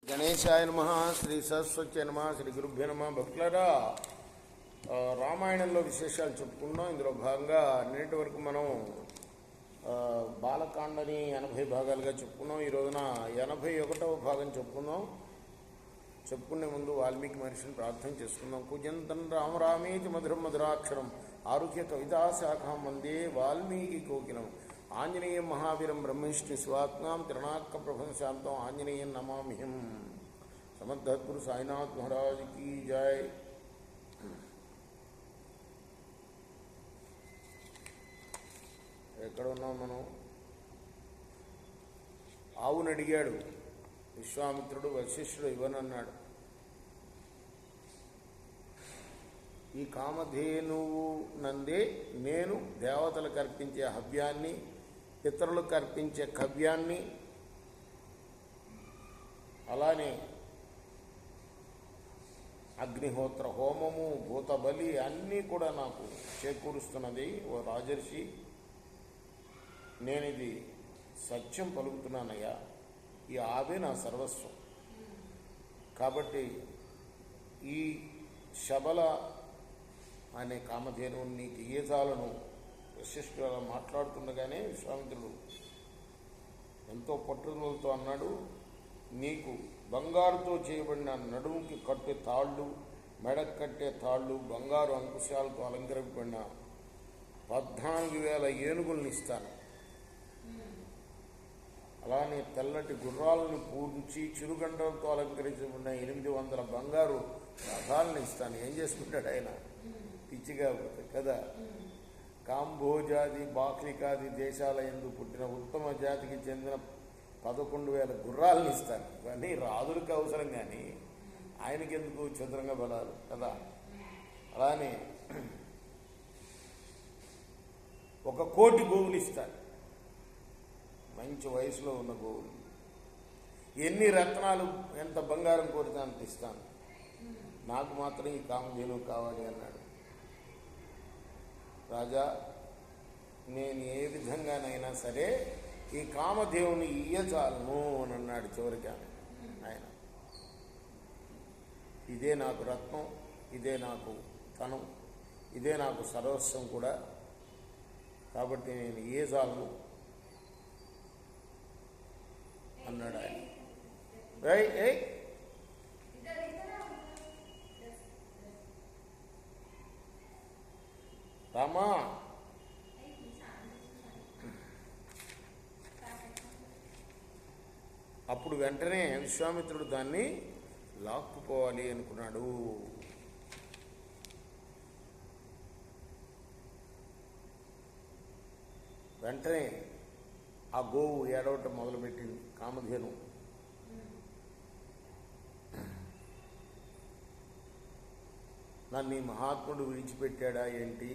గణేశాయ నమః. శ్రీ సరస్వతి నమః. శ్రీ గురుభ్యో నమః. భక్తులారా, రామాయణంలో విశేషాలు చెప్పుకున్నాం. ఇందులో భాగంగా నేటి వరకు మనం బాలకాండని 80 భాగాలుగా చెప్పుకున్నాం. ఈ రోజున 81వ భాగం చెప్పుకుందాం. చెప్పుకునే ముందు వాల్మీకి మహర్షిని ప్రార్థన చేసుకుందాం. కుజంతం రామరామేతి మధురం మధురాక్షరం ఆరుహ్య కవితాశాఖాం వందే వాల్మీకి కోకిలం ఆంజనేయం మహావీరం బ్రహ్మవిష్ణు శివాత్మాం త్రినాక్క ప్రభంశాంతం ఆంజనేయం నమామ్యహం. సమర్థగురు సాయినాథ్ మహారాజ్ की जय. ఎక్కడ ఉన్నాం మనం? ఆవును అడిగాడు విశ్వామిత్రుడు. వశిష్ఠుడు ఇవ్వనన్నాడు. ఈ కామధేనువు నందే నేను దేవతలకు అర్పించే హవ్యాన్ని, పితరులకు అర్పించే కవ్యాన్ని, అలానే అగ్నిహోత్ర హోమము, భూతబలి అన్నీ కూడా నాకు చేకూరుస్తున్నది. ఓ రాజర్షి, నేనిది సత్యం పలుకుతున్నానయ్యా. ఈ ఆవే నా సర్వస్వం. కాబట్టి ఈ శబల అనే కామధేనువుని నీకు ఇయ్యజాలను వశిష్ఠుడు అలా మాట్లాడుతుండగానే విశ్వామిత్రుడు ఎంతో పట్టుదలతో అన్నాడు, నీకు బంగారుతో చేయబడిన నడుముకి కట్టే తాళ్ళు, మెడకు కట్టే తాళ్ళు, బంగారు అంకుశాలతో అలంకరింపబడిన 14,000 ఏనుగుల్ని ఇస్తాను. అలానే తెల్లటి గుర్రాలను పూరించి చిరుగండలతో అలంకరించబడిన 800 బంగారు రథాలను ఇస్తాను. ఏం చేసుకుంటాడు ఆయన? పిచ్చిగా కదా. కాంబోజాది, బాక్లికాది దేశాల యందు పుట్టిన ఉత్తమ జాతికి చెందిన 11,000 గుర్రాలను ఇస్తాను. ఇవన్నీ రాజులకు అవసరం, కానీ ఆయనకి ఎందుకు చతురంగ బలాలు కదా. అలానే 1,000,000 గోవులు ఇస్తాను. మంచి వయసులో ఉన్న గోవులు. ఎన్ని రత్నాలు, ఎంత బంగారం కోరితే అంత ఇస్తాను. నాకు మాత్రం ఈ కామధేనువు కావాలి అన్నాడు. రాజా, నేను ఏ విధంగానైనా సరే ఈ కామధేవుని ఇయ్యచాలను అని అన్నాడు చివరికి ఆయన. ఇదే నాకు రత్నం, ఇదే నాకు ధనం, ఇదే నాకు సర్వస్వం కూడా. కాబట్టి నేను ఇయ్యచాలను అన్నాడు ఆయన. రామా, అప్పుడు వెంటనే విశ్వామిత్రుడు దాన్ని లాక్కుపోవాలి అనుకున్నాడు. వెంటనే ఆ గోవు ఏడవటం మొదలుపెట్టింది. కామధేను నన్ను ఈ మహాత్ముడు విడిచిపెట్టాడా ఏంటి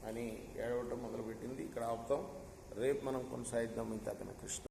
అని ఏడవటం మొదలుపెట్టింది. ఇక్కడ ఆపుతాం. రేపు మనం కొనసాగిద్దాం. ఇంతకన్నా కృష్ణ.